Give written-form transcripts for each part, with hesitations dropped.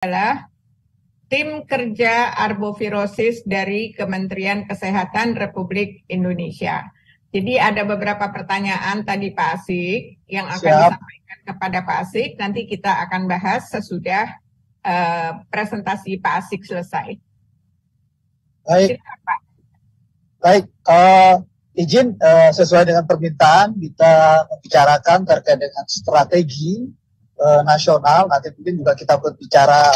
Adalah tim kerja arbovirosis dari Kementerian Kesehatan Republik Indonesia. Jadi ada beberapa pertanyaan tadi Pak Asik yang akan disampaikan kepada Pak Asik. Nanti kita akan bahas sesudah presentasi Pak Asik selesai. Baik, izin sesuai dengan permintaan kita membicarakan terkait dengan strategi nasional. Nanti mungkin juga kita berbicara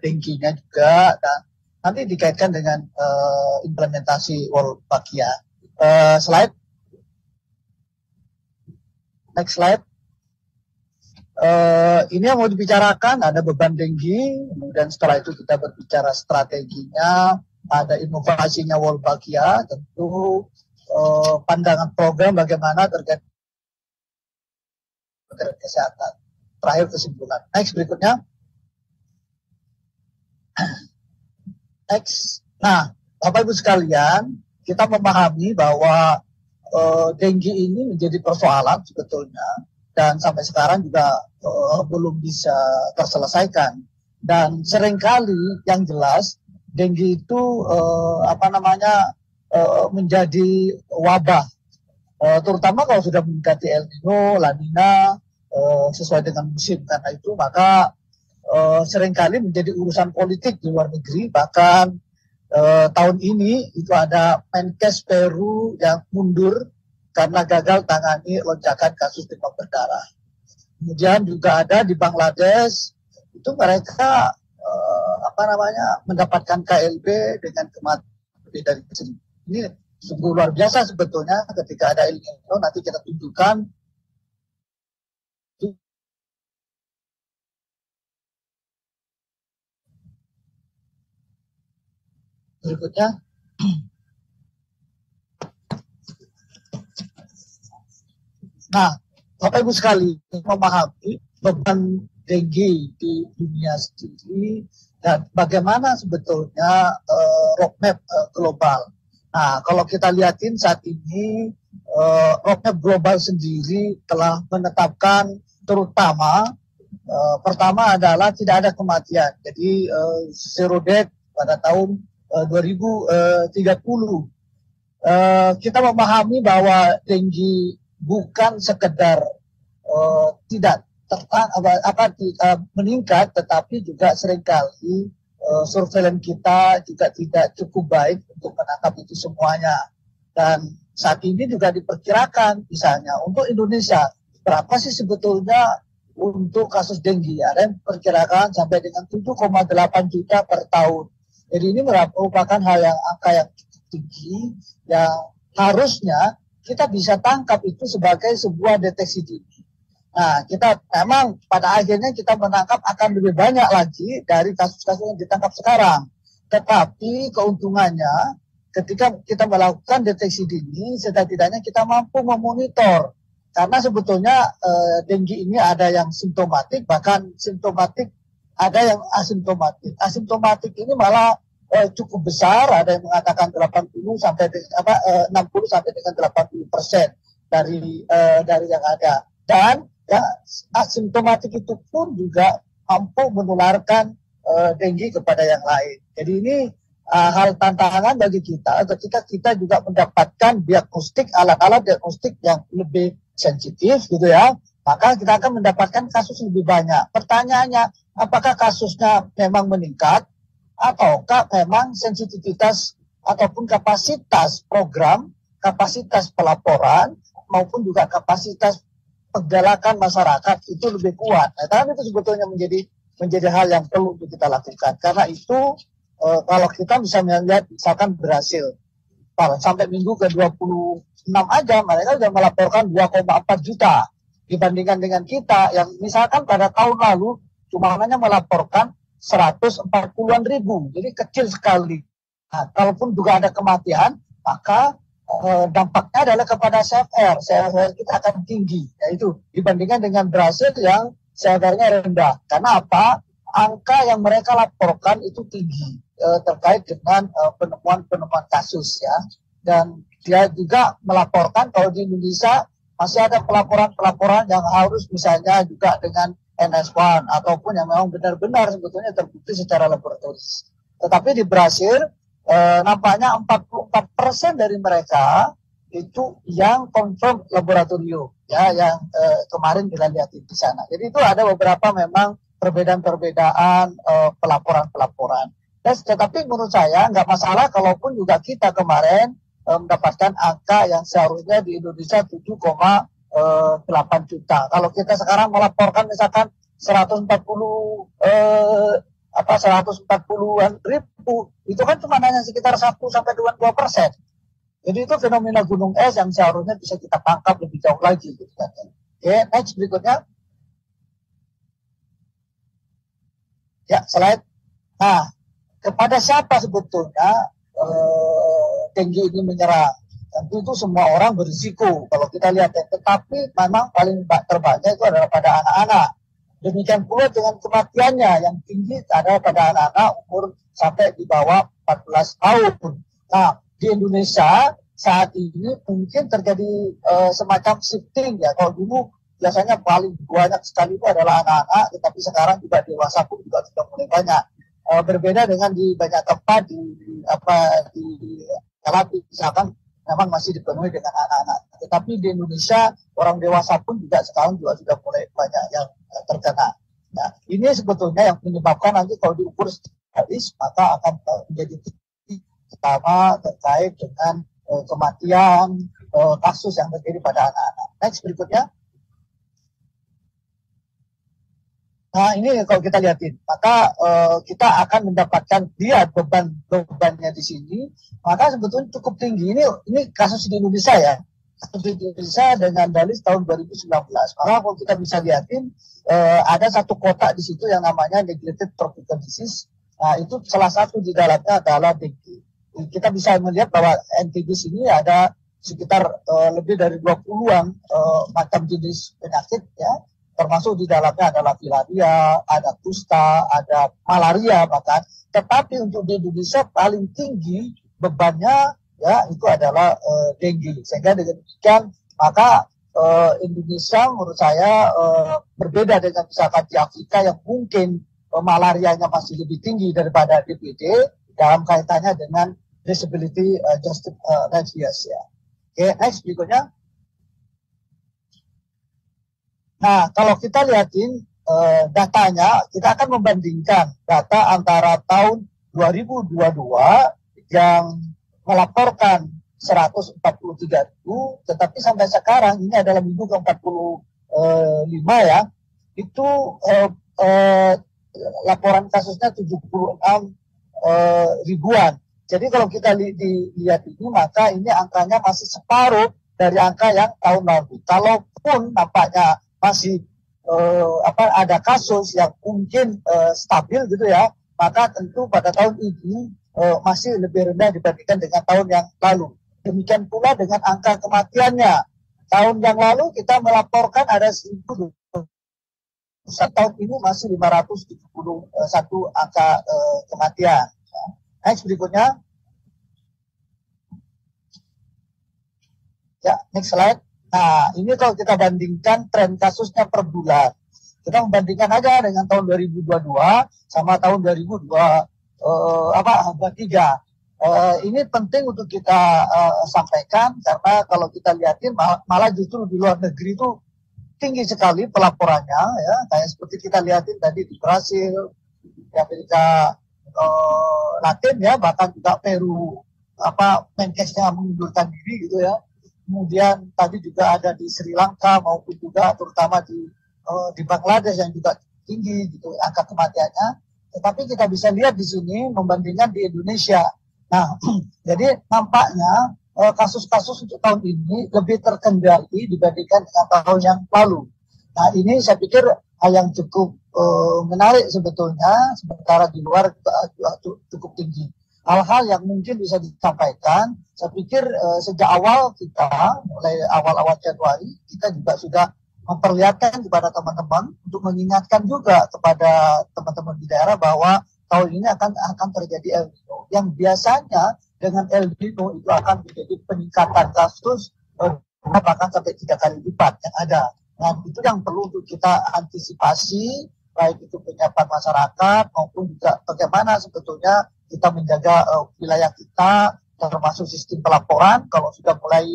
dengkinya juga, dan nanti dikaitkan dengan implementasi Wolbachia. Slide, next slide. Ini yang mau dibicarakan ada beban dengki, kemudian setelah itu kita berbicara strateginya, ada inovasinya Wolbachia, tentu pandangan program bagaimana terkait kesehatan. Terakhir kesimpulan. Next, berikutnya. Next. Nah, Bapak Ibu sekalian, kita memahami bahwa dengki ini menjadi persoalan sebetulnya, dan sampai sekarang juga belum bisa terselesaikan. Dan seringkali yang jelas dengki itu menjadi wabah, terutama kalau sudah mendekati El Nino, La Nina, sesuai dengan musim. Karena itu maka seringkali menjadi urusan politik di luar negeri. Bahkan tahun ini itu ada Menkes Peru yang mundur karena gagal tangani lonjakan kasus demam berdarah. Kemudian juga ada di Bangladesh, itu mereka mendapatkan KLB dengan kematian dari sini. Ini sungguh luar biasa sebetulnya. Ketika ada El Nino, nanti kita tunjukkan. Berikutnya. Nah, Bapak Ibu sekali memahami beban dengki di dunia sendiri dan bagaimana sebetulnya roadmap global. Nah, kalau kita lihatin saat ini roadmap global sendiri telah menetapkan terutama pertama adalah tidak ada kematian. Jadi zero death pada tahun 2030. Kita memahami bahwa dengki bukan sekedar tidak meningkat, tetapi juga seringkali surveillance kita juga tidak cukup baik untuk menangkap itu semuanya. Dan saat ini juga diperkirakan misalnya untuk Indonesia berapa sih sebetulnya untuk kasus dengki? Ada yang diperkirakan sampai dengan 7,8 juta per tahun. Jadi ini merupakan angka yang cukup tinggi yang harusnya kita bisa tangkap itu sebagai sebuah deteksi dini. Nah, kita memang pada akhirnya kita menangkap akan lebih banyak lagi dari kasus-kasus yang ditangkap sekarang. Tetapi keuntungannya ketika kita melakukan deteksi dini, setidaknya kita mampu memonitor. Karena sebetulnya dengki ini ada yang simptomatik, bahkan simptomatik, ada yang asimptomatik. Asimptomatik ini malah cukup besar, ada yang mengatakan 60 sampai dengan 80% dari yang ada. Dan ya, asimptomatik itu pun juga mampu menularkan dengki kepada yang lain. Jadi ini hal tantangan bagi kita ketika kita juga mendapatkan diagnostik, alat-alat diagnostik yang lebih sensitif gitu ya, maka kita akan mendapatkan kasus lebih banyak. Pertanyaannya, apakah kasusnya memang meningkat ataukah memang sensitivitas ataupun kapasitas program, kapasitas pelaporan maupun juga kapasitas penggalakan masyarakat itu lebih kuat. Nah, karena itu sebetulnya menjadi hal yang perlu untuk kita lakukan. Karena itu kalau kita bisa melihat misalkan berhasil sampai minggu ke-26 aja mereka sudah melaporkan 2,4 juta dibandingkan dengan kita yang misalkan pada tahun lalu cuma hanya melaporkan 140-an ribu, jadi kecil sekali. Nah, kalaupun juga ada kematian, maka dampaknya adalah kepada CFR. CFR kita akan tinggi, yaitu dibandingkan dengan Brasil yang CFR-nya rendah. Karena apa? Angka yang mereka laporkan itu tinggi terkait dengan penemuan kasus ya. Dan dia juga melaporkan kalau di Indonesia masih ada pelaporan-pelaporan yang harus misalnya juga dengan NS1 ataupun yang memang benar-benar sebetulnya terbukti secara laboratoris. Tetapi di Brasil nampaknya 44% dari mereka itu yang confirm laboratorium, ya, yang kemarin kita lihat di sana. Jadi itu ada beberapa memang perbedaan-perbedaan pelaporan-pelaporan. Tetapi menurut saya nggak masalah kalaupun juga kita kemarin mendapatkan angka yang seharusnya di Indonesia 7,8 juta. Kalau kita sekarang melaporkan misalkan 140-an ribu, itu kan cuma hanya sekitar 1-2%. Jadi itu fenomena gunung es yang seharusnya bisa kita tangkap lebih jauh lagi. Gitu kan. Oke, next berikutnya. Ya, slide. Nah, kepada siapa sebetulnya dengue ini menyerang? Tentu itu semua orang berisiko kalau kita lihat. Tetapi memang paling terbanyak itu adalah pada anak-anak. Demikian pula dengan kematiannya yang tinggi adalah pada anak-anak umur sampai di bawah 14 tahun. Nah, di Indonesia saat ini mungkin terjadi semacam shifting ya. Kalau dulu biasanya paling banyak sekali itu adalah anak-anak, tetapi sekarang juga dewasa pun juga sudah mulai banyak. Berbeda dengan di banyak tempat di misalkan memang masih dipenuhi dengan anak-anak. Tetapi di Indonesia orang dewasa pun juga sekarang juga sudah mulai banyak yang terkena. Nah, ini sebetulnya yang menyebabkan nanti kalau diukur statis maka akan menjadi tinggi, terutama terkait dengan kematian kasus yang terjadi pada anak-anak. Next berikutnya. Nah ini kalau kita lihatin, maka kita akan mendapatkan lihat bebannya di sini, maka sebetulnya cukup tinggi. Ini kasus di Indonesia ya, kasus di Indonesia dengan dalih tahun 2019. Maka kalau kita bisa lihatin, ada satu kotak di situ yang namanya neglected tropical disease. Nah itu salah satu di dalamnya adalah dengue. Kita bisa melihat bahwa NTB sini ada sekitar lebih dari 20-an macam jenis penyakit ya, termasuk di dalamnya adalah filaria, ada kusta, ada malaria bahkan. Tetapi untuk di Indonesia paling tinggi bebannya ya itu adalah dengue. Sehingga dengan demikian maka Indonesia menurut saya berbeda dengan misalkan di Afrika yang mungkin malarianya masih lebih tinggi daripada DBD dalam kaitannya dengan disability adjusted radius ya. Oke, next berikutnya. Nah, kalau kita lihatin datanya, kita akan membandingkan data antara tahun 2022 yang melaporkan 143.000, tetapi sampai sekarang ini adalah minggu ke-45 ya, itu laporan kasusnya 76 ribuan. Jadi kalau kita lihat ini, maka ini angkanya masih separuh dari angka yang tahun lalu. Kalaupun nampaknya masih ada kasus yang mungkin stabil gitu ya, maka tentu pada tahun ini masih lebih rendah dibandingkan dengan tahun yang lalu. Demikian pula dengan angka kematiannya. Tahun yang lalu kita melaporkan ada 1.000, tahun ini masih 571 angka kematian. Next berikutnya. Ya, next slide. Nah, ini kalau kita bandingkan tren kasusnya per bulan. Kita membandingkan aja dengan tahun 2022 sama tahun 2023. Ini penting untuk kita sampaikan karena kalau kita lihatin malah justru di luar negeri itu tinggi sekali pelaporannya ya. Kayak seperti kita lihatin tadi di Brasil, di Amerika Latin ya, bahkan juga Peru Menkesnya mengundurkan diri gitu ya. Kemudian tadi juga ada di Sri Lanka maupun juga terutama di Bangladesh yang juga tinggi gitu angka kematiannya. Tetapi kita bisa lihat di sini membandingkan di Indonesia. Nah, jadi nampaknya kasus-kasus untuk tahun ini lebih terkendali dibandingkan dengan tahun yang lalu. Nah, ini saya pikir hal yang cukup menarik sebetulnya, sementara di luar cukup tinggi. Hal-hal yang mungkin bisa disampaikan, saya pikir sejak awal kita, mulai awal-awal Januari, kita juga sudah memperlihatkan kepada teman-teman untuk mengingatkan juga kepada teman-teman di daerah bahwa tahun ini akan terjadi El Nino. Yang biasanya dengan El Nino itu akan menjadi peningkatan kasus bahkan sampai 3 kali lipat yang ada. Dan itu yang perlu untuk kita antisipasi, baik itu penyiapan masyarakat maupun juga bagaimana sebetulnya kita menjaga wilayah kita, termasuk sistem pelaporan. Kalau sudah mulai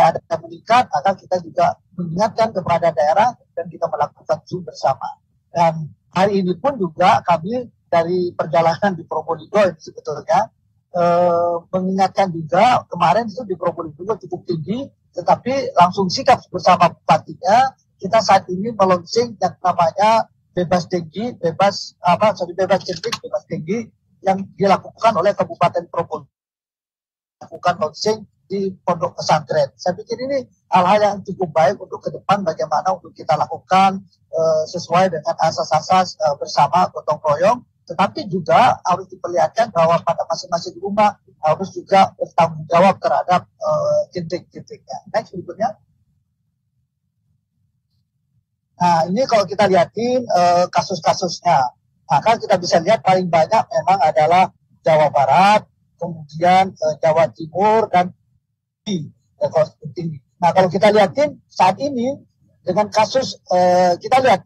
ada yang meningkat, maka kita juga mengingatkan kepada daerah dan kita melakukan Zoom bersama. Dan hari ini pun juga kami dari perjalanan di Probolinggo sebetulnya mengingatkan juga, kemarin itu di Probolinggo cukup tinggi, tetapi langsung sikap bersama bupatinya, kita saat ini meluncing yang namanya bebas denggi yang dilakukan oleh Kabupaten Probolinggo, lakukan launching di pondok pesantren. Saya pikir ini hal-hal yang cukup baik untuk ke depan, bagaimana untuk kita lakukan sesuai dengan asas-asas bersama gotong royong, tetapi juga harus diperlihatkan bahwa pada masing-masing rumah harus juga bertanggung jawab terhadap titik-titiknya. Next berikutnya. Nah, ini kalau kita lihatin kasus-kasusnya, maka kita bisa lihat paling banyak memang adalah Jawa Barat, kemudian Jawa Timur, dan tinggi. Nah, kalau kita lihatin saat ini dengan kasus kita lihat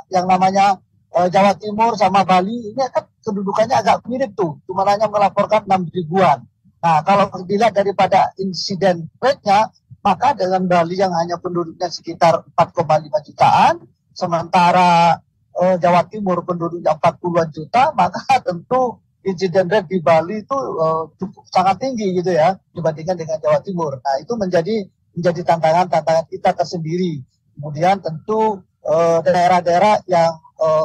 yang namanya Jawa Timur sama Bali, ini kan kedudukannya agak mirip tuh, cuma hanya melaporkan 6 ribuan. Nah, kalau dilihat daripada insiden rate-nya, maka dengan Bali yang hanya penduduknya sekitar 4,5 jutaan, sementara Jawa Timur penduduknya 40-an juta, maka tentu insiden rate di Bali itu cukup sangat tinggi gitu ya, dibandingkan dengan Jawa Timur. Nah, itu menjadi tantangan kita tersendiri. Kemudian tentu daerah-daerah yang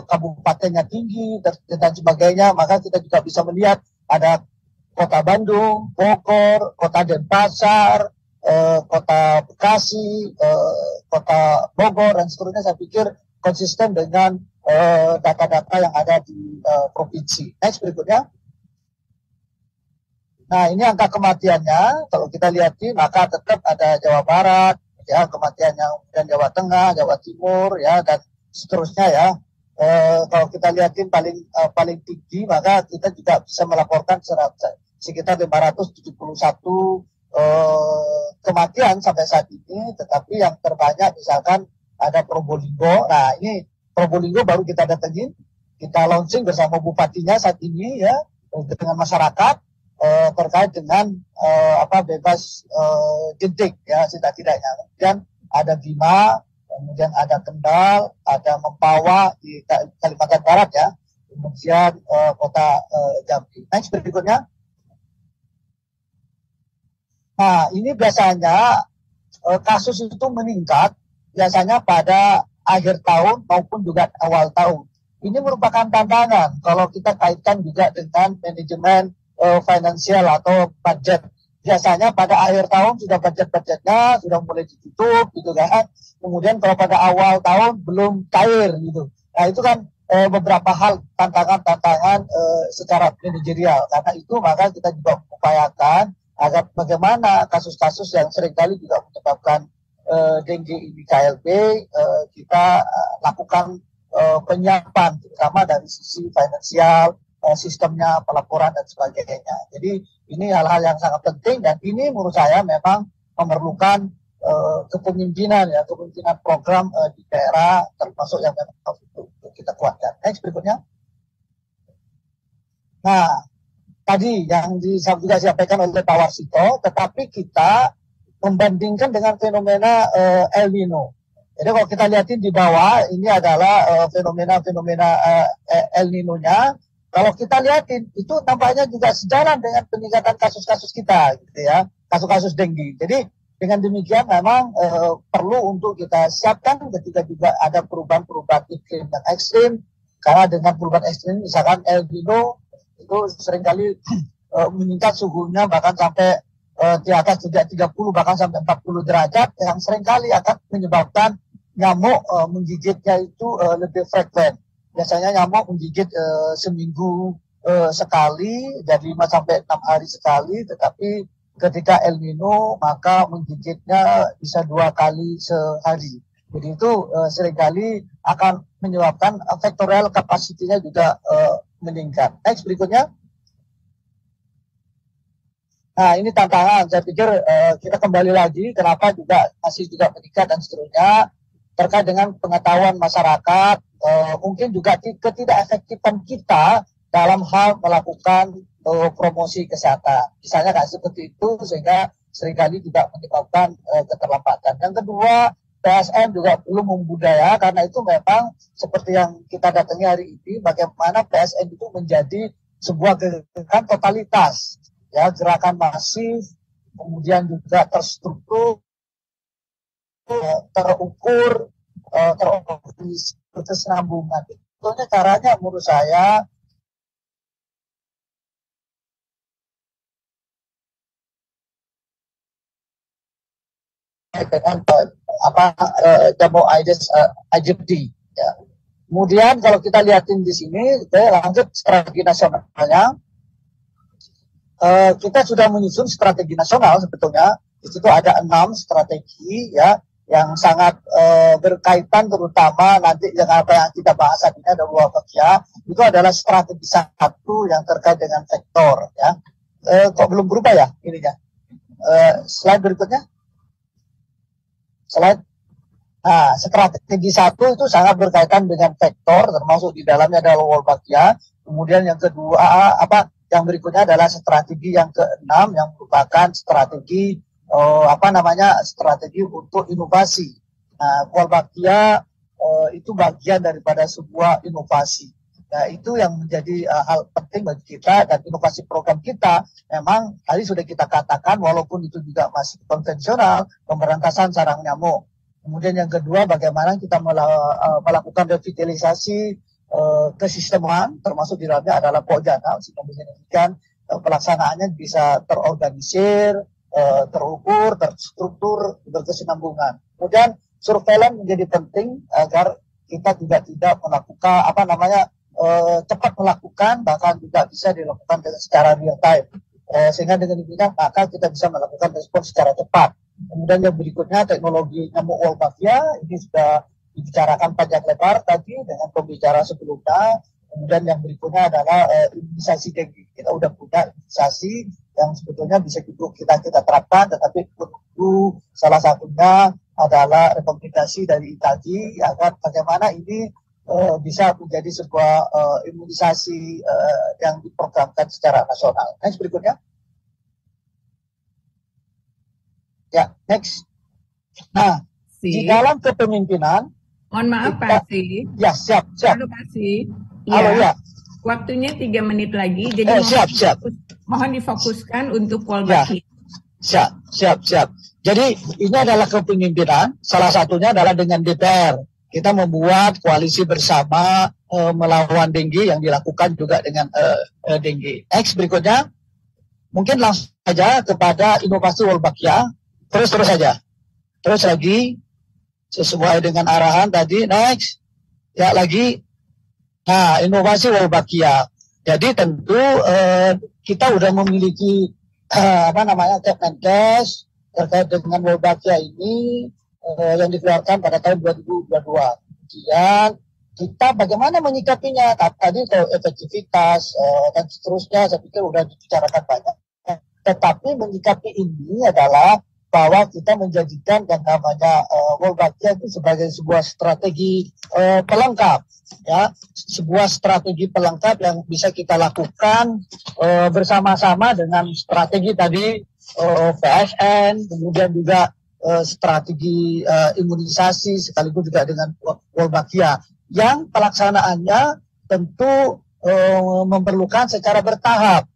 kabupatennya tinggi dan sebagainya, maka kita juga bisa melihat ada Kota Bandung, Bogor, Kota Denpasar, Kota Bekasi, Kota Bogor, dan seterusnya. Saya pikir konsisten dengan data-data yang ada di provinsi. Next berikutnya. Nah, ini angka kematiannya, kalau kita lihat maka tetap ada Jawa Barat, ya, kematiannya, dan Jawa Tengah, Jawa Timur, ya, dan seterusnya ya. Kalau kita lihatin paling tinggi, maka kita juga bisa melaporkan sekitar 571 kematian sampai saat ini, tetapi yang terbanyak misalkan ada Probolinggo. Nah, ini Probolinggo baru kita datengin, kita launching bersama bupatinya saat ini ya, dengan masyarakat terkait dengan bebas jentik ya, setidak-tidaknya. Kemudian ada Bima, kemudian ada Kendal, ada Mempawah di Kalimantan Barat ya, kemudian kota Jambi. Next berikutnya. Nah, ini biasanya kasus itu meningkat biasanya pada akhir tahun maupun juga awal tahun. Ini merupakan tantangan kalau kita kaitkan juga dengan manajemen finansial atau budget. Biasanya pada akhir tahun sudah budget-budgetnya sudah mulai ditutup gitu kan. Kemudian kalau pada awal tahun belum cair gitu. Nah, itu kan beberapa hal tantangan secara manajerial. Karena itu maka kita juga mengupayakan agar bagaimana kasus-kasus yang seringkali juga menyebabkan dengue ini KLB, kita lakukan penyiapan terutama dari sisi finansial, sistemnya, pelaporan dan sebagainya. Jadi ini hal-hal yang sangat penting, dan ini menurut saya memang memerlukan kepemimpinan program di daerah, termasuk yang memang harus kita kuatkan. Next berikutnya. Nah, tadi yang juga disampaikan oleh Pak Warsito, tetapi kita membandingkan dengan fenomena El Nino. Jadi kalau kita lihatin di bawah, ini adalah fenomena El Nino-nya. Kalau kita lihatin, itu tampaknya juga sejalan dengan peningkatan kasus-kasus kita, gitu ya, kasus-kasus dengue. Jadi dengan demikian memang perlu untuk kita siapkan ketika juga ada perubahan-perubahan iklim yang ekstrim. Karena dengan perubahan ekstrim, misalkan El Nino itu seringkali meningkat suhunya bahkan sampai di atas 30 bahkan sampai 40 derajat, yang seringkali akan menyebabkan nyamuk menggigitnya itu lebih frekuen. Biasanya nyamuk menggigit seminggu sekali, dari 5 sampai 6 hari sekali, tetapi ketika El Nino maka menggigitnya bisa 2 kali sehari. Jadi itu seringkali akan menyebabkan faktorial kapasitinya juga meningkat. Next berikutnya. Nah, ini tantangan. Saya pikir kita kembali lagi, kenapa juga masih juga meningkat dan seterusnya, terkait dengan pengetahuan masyarakat, mungkin juga ketidakefektifan kita dalam hal melakukan promosi kesehatan. Misalnya kayak seperti itu, sehingga seringkali juga menyebabkan keterlambatan. Yang kedua, PSN juga belum membudaya, karena itu memang seperti yang kita datangi hari ini, bagaimana PSN itu menjadi sebuah gerakan totalitas, ya, gerakan masif, kemudian juga terstruktur, terukur, terorganisir, berkesinambungan. Sebetulnya caranya menurut saya dengan demo IJD, ya. Kemudian kalau kita lihatin di sini, lanjut strategi nasionalnya, kita sudah menyusun strategi nasional sebetulnya. Di situ ada 6 strategi, ya, yang sangat berkaitan, terutama nanti yang apa yang kita bahas ini ada Wolbachia, itu adalah strategi satu yang terkait dengan sektor, ya. Kok belum berubah ya ininya? Slide berikutnya. Slide. Nah, strategi satu itu sangat berkaitan dengan sektor, termasuk di dalamnya adalah Wolbachia. Kemudian yang kedua, yang berikutnya adalah strategi yang keenam, yang merupakan strategi strategi untuk inovasi. Nah, Wolbachia itu bagian daripada sebuah inovasi. Nah, itu yang menjadi hal penting bagi kita, dan inovasi program kita memang tadi sudah kita katakan, walaupun itu juga masih konvensional, pemberantasan sarang nyamuk. Kemudian yang kedua, bagaimana kita melakukan revitalisasi kesisteman, termasuk di dalamnya adalah Pojana, sehingga menjadikan pelaksanaannya bisa terorganisir, terukur, terstruktur, berkesinambungan. Kemudian surveillance menjadi penting agar kita juga tidak melakukan cepat melakukan, bahkan juga bisa dilakukan secara real time. Sehingga dengan demikian maka kita bisa melakukan respon secara cepat. Kemudian yang berikutnya teknologi nyamuk Wolbachia, ini sudah dibicarakan panjang lebar tadi dengan pembicara sebelumnya. Kemudian yang berikutnya adalah imunisasi dengue. Kita udah punya imunisasi yang sebetulnya bisa kita terapkan, tetapi perlu salah satunya adalah rekomendasi dari ITAGI agar bagaimana ini bisa menjadi sebuah imunisasi yang diprogramkan secara nasional. Next berikutnya. Ya, next. Nah, di dalam kepemimpinan, mohon maaf Pak Si. Ya, siap. Halo Pak Si. Halo, ya. Waktunya 3 menit lagi, jadi mohon difokuskan untuk Wolbachia. Ya. Siap. Jadi ini adalah kepemimpinan, salah satunya adalah dengan DPR. Kita membuat koalisi bersama melawan dengue yang dilakukan juga dengan dengue. Next berikutnya, mungkin langsung saja kepada inovasi Wolbachia. Terus saja. Terus lagi, sesuai dengan arahan tadi, next. Ya, lagi. Nah, inovasi Wolbachia. Jadi tentu kita udah memiliki Kemenkes terkait dengan Wolbachia ini yang dikeluarkan pada tahun 2022. Kemudian kita bagaimana menyikapinya? Tadi kalau efektivitas dan seterusnya, saya pikir udah dibicarakan banyak. Tetapi menyikapi ini adalah bahwa kita menjadikan yang namanya Wolbachia itu sebagai sebuah strategi pelengkap, ya, sebuah strategi pelengkap yang bisa kita lakukan bersama-sama dengan strategi tadi PSN, kemudian juga strategi imunisasi sekaligus juga dengan Wolbachia, yang pelaksanaannya tentu memerlukan secara bertahap.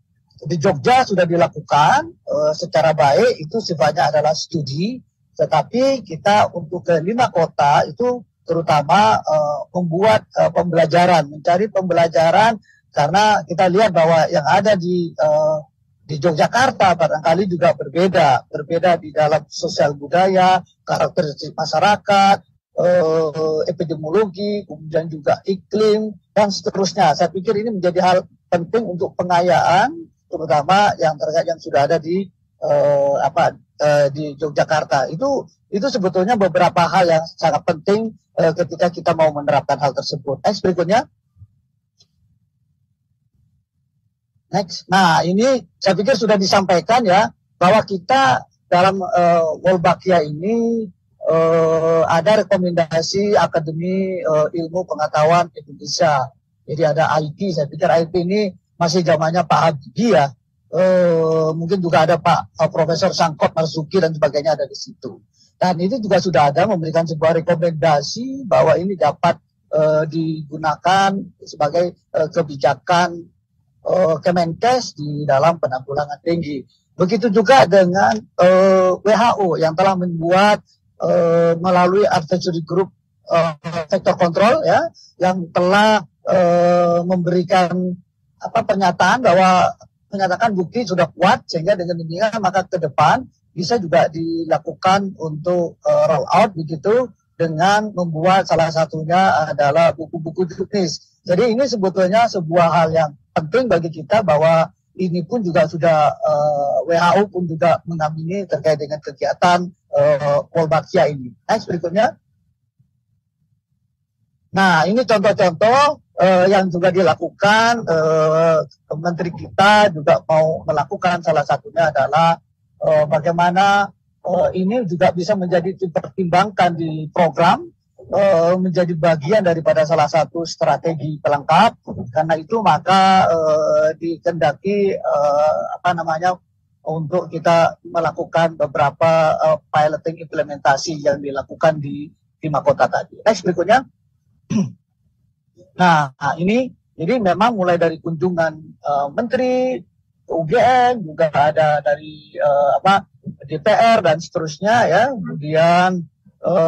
Di Jogja sudah dilakukan secara baik, itu sifatnya adalah studi, tetapi kita untuk ke 5 kota itu terutama membuat pembelajaran, mencari pembelajaran, karena kita lihat bahwa yang ada di Yogyakarta barangkali juga berbeda di dalam sosial budaya, karakteristik masyarakat, epidemiologi, kemudian juga iklim dan seterusnya. Saya pikir ini menjadi hal penting untuk pengayaan, terutama yang terkait yang sudah ada di Yogyakarta. Itu sebetulnya beberapa hal yang sangat penting ketika kita mau menerapkan hal tersebut. Next berikutnya. Next. Nah, ini saya pikir sudah disampaikan ya, bahwa kita dalam Wolbachia ini ada rekomendasi Akademi Ilmu Pengetahuan Indonesia. Jadi ada IT, saya pikir IT ini masih zamannya Pak Habibie ya. Mungkin juga ada Pak Profesor Sangkot Marzuki dan sebagainya ada di situ. Dan itu juga sudah ada memberikan sebuah rekomendasi bahwa ini dapat digunakan sebagai kebijakan Kemenkes di dalam penanggulangan dengue. Begitu juga dengan WHO yang telah membuat melalui advisory group vector control ya, yang telah memberikan pernyataan bahwa menyatakan bukti sudah kuat sehingga dengan demikian maka ke depan bisa juga dilakukan untuk roll out begitu dengan membuat salah satunya adalah buku-buku juknis. Jadi ini sebetulnya sebuah hal yang penting bagi kita bahwa ini pun juga sudah WHO pun juga mengamini terkait dengan kegiatan Wolbachia ini. Next berikutnya. Nah ini contoh-contoh yang juga dilakukan, menteri kita juga mau melakukan, salah satunya adalah bagaimana ini juga bisa menjadi dipertimbangkan di program, menjadi bagian daripada salah satu strategi pelengkap. Karena itu maka dikendaki untuk kita melakukan beberapa piloting implementasi yang dilakukan di 5 kota tadi. Next berikutnya. Nah ini jadi memang mulai dari kunjungan menteri ke UGM, juga ada dari DPR dan seterusnya ya. Kemudian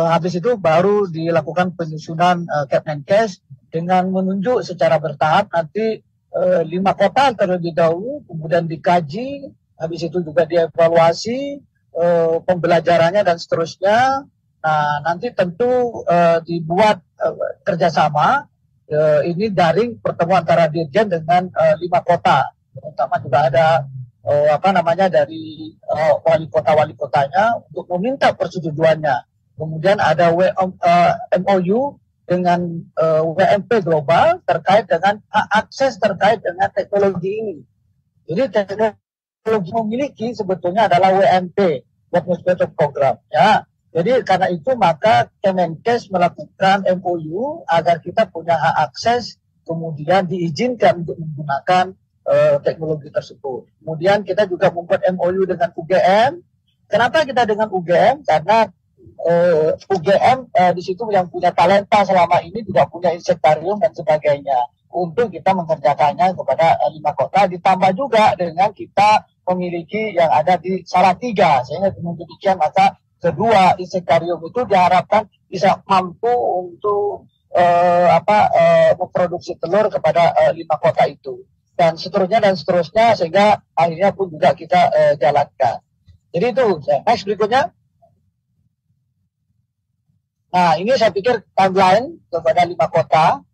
habis itu baru dilakukan penyusunan Kemenkes dengan menunjuk secara bertahap nanti 5 kota terlebih dahulu, kemudian dikaji, habis itu juga dievaluasi pembelajarannya dan seterusnya. Nah nanti tentu dibuat kerjasama, ini daring pertemuan antara Dirjen dengan 5 kota, terutama juga ada dari wali kotanya untuk meminta persetujuannya. Kemudian ada MOU dengan WMP Global terkait dengan akses terkait dengan teknologi ini. Jadi teknologi memiliki sebetulnya adalah WMP, Work Mosquito Program. Ya. Jadi karena itu maka Kemenkes melakukan MOU agar kita punya hak akses, kemudian diizinkan untuk menggunakan teknologi tersebut. Kemudian kita juga membuat MOU dengan UGM. Kenapa kita dengan UGM? Karena UGM di situ yang punya talenta selama ini juga punya insektarium dan sebagainya untuk kita mengerjakannya kepada 5 kota, ditambah juga dengan kita memiliki yang ada di Salatiga, sehingga dengan demikian maka kedua insektarium itu diharapkan bisa mampu untuk memproduksi telur kepada 5 kota itu dan seterusnya sehingga akhirnya pun juga kita jalankan. Jadi itu. Next berikutnya. Nah ini saya pikir timeline kepada 5 kota,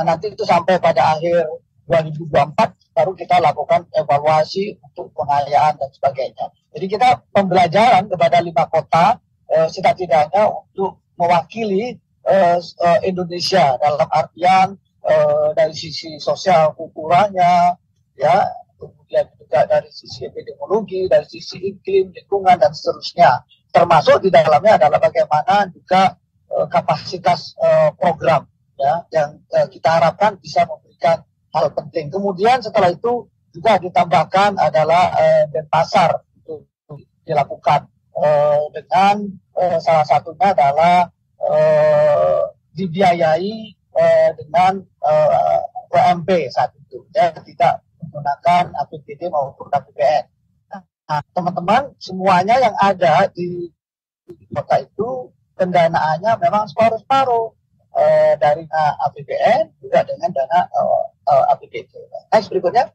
nanti itu sampai pada akhir 2024 baru kita lakukan evaluasi untuk pengayaan dan sebagainya. Jadi kita pembelajaran kepada 5 kota setidak-tidaknya untuk mewakili Indonesia dalam artian dari sisi sosial kulturalnya, ya, kemudian juga dari sisi epidemiologi, dari sisi iklim, lingkungan dan seterusnya. Termasuk di dalamnya adalah bagaimana juga kapasitas program, ya, yang kita harapkan bisa memberikan hal penting. Kemudian setelah itu juga ditambahkan adalah Denpasar untuk dilakukan dengan salah satunya adalah dibiayai dengan WMP saat itu, ya, tidak menggunakan APBD maupun APBN. Nah, teman-teman semuanya yang ada di kota itu pendanaannya memang separuh-separuh dari APBN juga dengan dana APBD. Next berikutnya.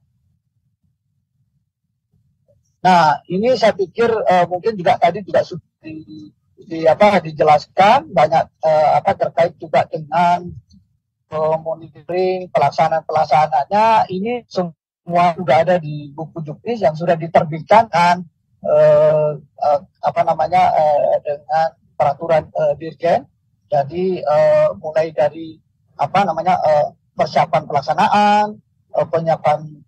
Nah ini saya pikir mungkin juga tadi juga sudah dijelaskan banyak terkait juga dengan monitoring pelaksanaannya. Ini semua sudah ada di buku juknis yang sudah diterbitkan kan dengan peraturan Dirjen. Jadi mulai dari persiapan pelaksanaan, penyiapan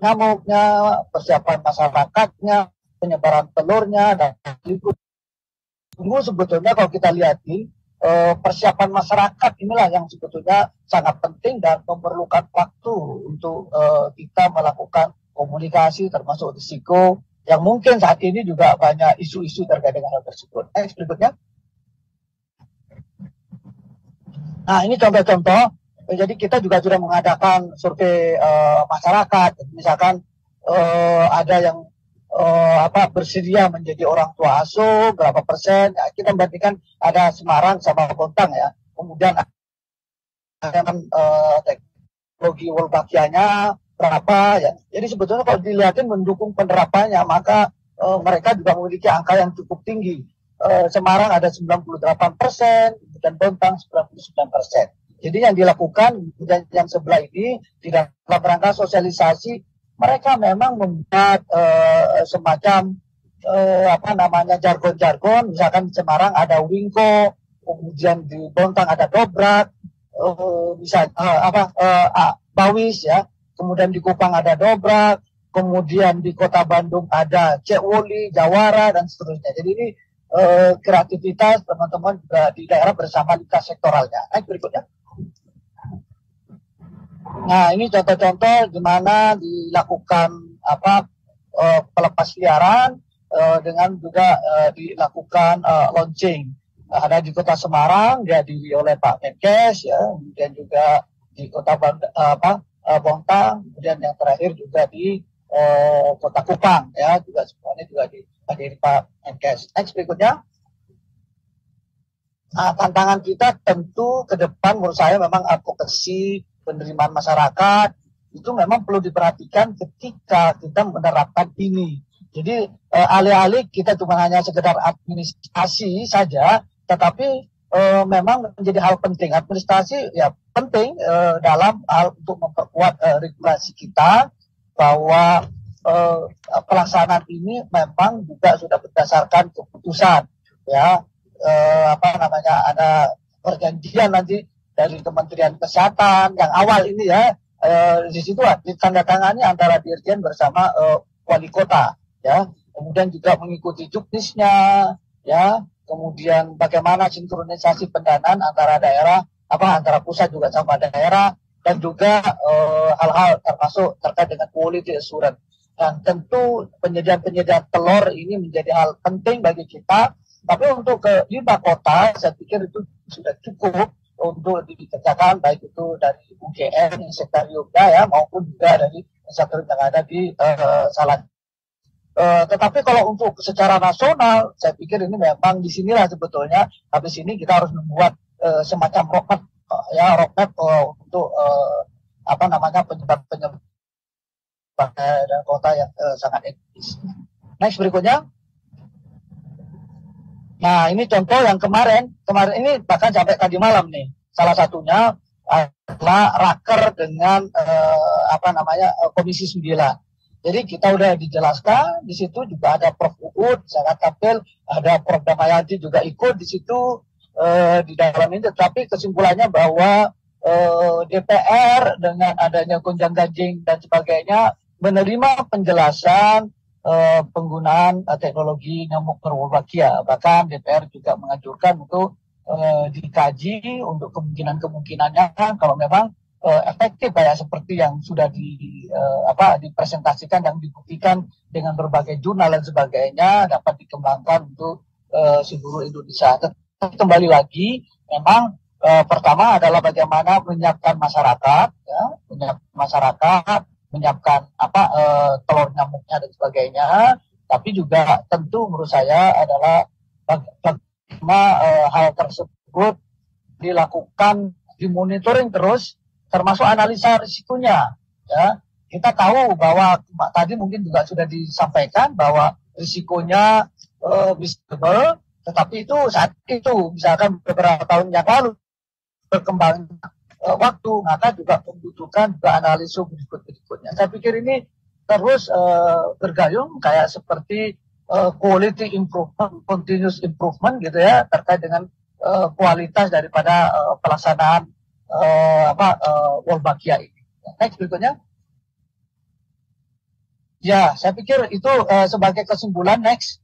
nyamuknya, persiapan masyarakatnya, penyebaran telurnya, dan itu sebetulnya kalau kita lihatin persiapan masyarakat inilah yang sebetulnya sangat penting dan memerlukan waktu untuk kita melakukan komunikasi termasuk risiko yang mungkin saat ini juga banyak isu-isu terkait dengan hal tersebut. Next berikutnya. Nah ini contoh-contoh. Jadi kita juga sudah mengadakan survei masyarakat. Misalkan ada yang bersedia menjadi orang tua asuh berapa persen. Ya, kita bandingkan ada Semarang sama Bontang ya. Kemudian ada teknologi Wolbachia-nya berapa ya. Jadi sebetulnya kalau dilihatin mendukung penerapannya maka mereka juga memiliki angka yang cukup tinggi. Semarang ada 98%, dan Bontang 99%. Jadi yang dilakukan dan yang sebelah ini di dalam rangka sosialisasi mereka memang membuat semacam jargon-jargon. Misalkan di Semarang ada wingko, kemudian di Bontang ada dobrak, bawis ya. Kemudian di Kupang ada dobrak, kemudian di Kota Bandung ada cewoli, jawara dan seterusnya. Jadi ini kreativitas teman-teman juga di daerah bersama lintas sektoralnya. Baik berikutnya. Nah ini contoh-contoh di mana dilakukan pelepas liaran dengan juga dilakukan launching. Ada di Kota Semarang dihadiri oleh Pak Menkes ya, kemudian juga di Kota Bontang, kemudian yang terakhir juga di Kota Kupang ya, juga semuanya juga dihadiri Pak Menkes. Next berikutnya. Nah, tantangan kita tentu ke depan menurut saya memang advokasi penerimaan masyarakat itu memang perlu diperhatikan ketika kita menerapkan ini. Jadi alih-alih kita cuma hanya sekedar administrasi saja, tetapi memang menjadi hal penting. Administrasi ya penting dalam hal untuk memperkuat regulasi kita bahwa pelaksanaan ini memang juga sudah berdasarkan keputusan ya. Ada perjanjian nanti dari Kementerian Kesehatan yang awal ini ya, di situ ditandatangani antara Dirjen bersama wali kota ya, kemudian juga mengikuti juknisnya ya, kemudian bagaimana sinkronisasi pendanaan antara daerah antara pusat juga sama daerah, dan juga hal-hal termasuk terkait dengan quality assurance. Dan tentu penyediaan telur ini menjadi hal penting bagi kita. Tapi untuk ke 5 kota, saya pikir itu sudah cukup untuk dikerjakan, baik itu dari UGM, Sekretariatnya ya, maupun juga dari sekretariat yang ada di Salatiga. Tetapi kalau untuk secara nasional, saya pikir ini memang disinilah sebetulnya, habis ini kita harus membuat semacam roadmap untuk penyebab dan kota yang sangat etis. Next berikutnya. Nah ini contoh yang kemarin ini bahkan sampai tadi malam nih, salah satunya adalah raker dengan Komisi 9. Jadi kita udah dijelaskan di situ juga ada Prof Uud sangat tampil, ada Prof Damayanti juga ikut di situ di dalam ini, tetapi kesimpulannya bahwa DPR dengan adanya gonjang-ganjing dan sebagainya menerima penjelasan penggunaan teknologi nyamuk Wolbachia. Bahkan DPR juga menganjurkan untuk dikaji untuk kemungkinannya kalau memang efektif kayak seperti yang sudah dipresentasikan yang dibuktikan dengan berbagai jurnal dan sebagainya dapat dikembangkan untuk seluruh Indonesia. Tapi kembali lagi memang pertama adalah bagaimana menyiapkan masyarakat, menyiapkan telur nyamuknya dan sebagainya, tapi juga tentu menurut saya adalah bagaimana hal tersebut dilakukan, dimonitoring terus, termasuk analisa risikonya. Ya, kita tahu bahwa tadi mungkin juga sudah disampaikan bahwa risikonya visible, tetapi itu saat itu misalkan beberapa tahun yang lalu berkembang waktu, maka juga membutuhkan analisis berikutnya. Saya pikir ini terus bergayung kayak seperti quality improvement, continuous improvement gitu ya, terkait dengan kualitas daripada pelaksanaan Wolbachia ini. Next berikutnya. Ya, saya pikir itu sebagai kesimpulan next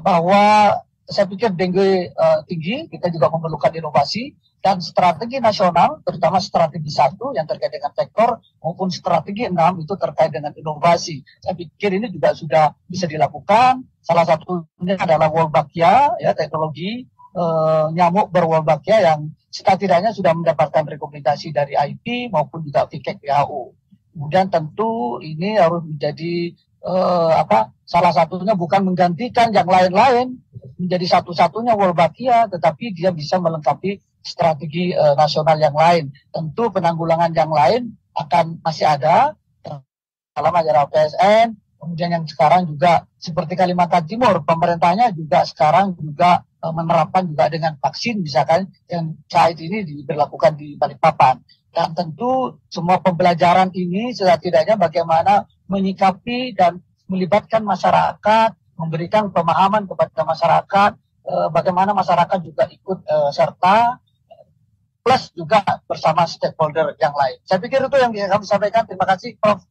bahwa saya pikir dengue tinggi, kita juga memerlukan inovasi dan strategi nasional, terutama strategi 1 yang terkait dengan sektor maupun strategi 6 itu terkait dengan inovasi. Saya pikir ini juga sudah bisa dilakukan. Salah satunya adalah Wolbachia, ya, teknologi nyamuk berwolbachia yang setidaknya sudah mendapatkan rekomendasi dari IP maupun juga VCAC WHO. Kemudian tentu ini harus menjadi salah satunya bukan menggantikan yang lain-lain menjadi satu-satunya Wolbachia, tetapi dia bisa melengkapi strategi nasional yang lain. Tentu penanggulangan yang lain akan masih ada dalam ajaran PSN. Kemudian yang sekarang juga seperti Kalimantan Timur, pemerintahnya juga sekarang juga menerapkan juga dengan vaksin misalkan yang saat ini diberlakukan di Balikpapan. Dan tentu semua pembelajaran ini setidaknya bagaimana menyikapi dan melibatkan masyarakat, memberikan pemahaman kepada masyarakat, bagaimana masyarakat juga ikut serta, plus juga bersama stakeholder yang lain. Saya pikir itu yang bisa kami sampaikan. Terima kasih, Prof.